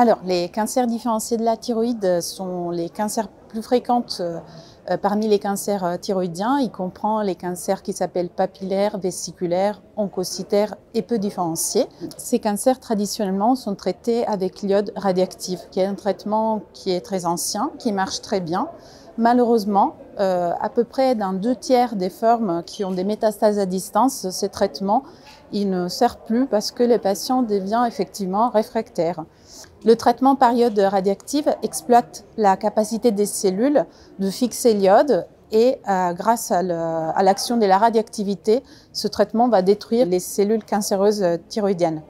Alors, les cancers différenciés de la thyroïde sont les cancers plus fréquents parmi les cancers thyroïdiens. Il comprend les cancers qui s'appellent papillaires, vésiculaires, oncocytaires et peu différenciés. Ces cancers, traditionnellement, sont traités avec l'iode radioactif, qui est un traitement qui est très ancien, qui marche très bien. Malheureusement, à peu près dans 2/3 des formes qui ont des métastases à distance, ces traitements ne servent plus parce que les patients deviennent effectivement réfractaires. Le traitement par iode radioactive exploite la capacité des cellules de fixer l'iode et grâce à l'action de la radioactivité, ce traitement va détruire les cellules cancéreuses thyroïdiennes.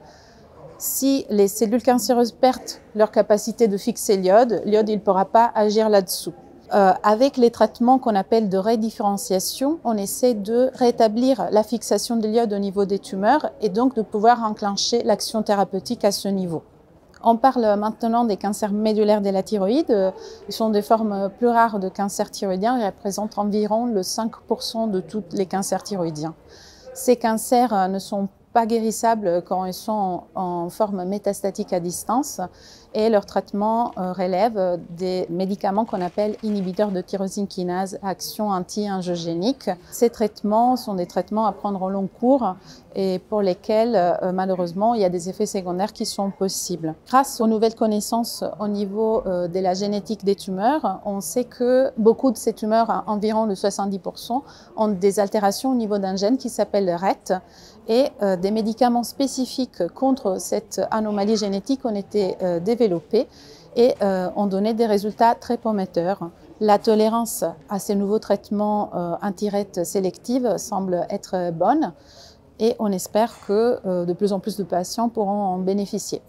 Si les cellules cancéreuses perdent leur capacité de fixer l'iode ne pourra pas agir là-dessous. Avec les traitements qu'on appelle de rédifférenciation, on essaie de rétablir la fixation de l'iode au niveau des tumeurs et donc de pouvoir enclencher l'action thérapeutique à ce niveau. On parle maintenant des cancers médulaires de la thyroïde. Ils sont des formes plus rares de cancers thyroïdiens. Ils représentent environ le 5% de tous les cancers thyroïdiens. Ces cancers ne sont pas guérissables quand ils sont en forme métastatique à distance et leur traitement relève des médicaments qu'on appelle inhibiteurs de tyrosine kinase à action anti-angiogénique. Ces traitements sont des traitements à prendre au long cours et pour lesquels malheureusement il y a des effets secondaires qui sont possibles. Grâce aux nouvelles connaissances au niveau de la génétique des tumeurs, on sait que beaucoup de ces tumeurs, environ le 70%, ont des altérations au niveau d'un gène qui s'appelle RET et des médicaments spécifiques contre cette anomalie génétique ont été développés et ont donné des résultats très prometteurs. La tolérance à ces nouveaux traitements anti-RET sélectifs semble être bonne et on espère que de plus en plus de patients pourront en bénéficier.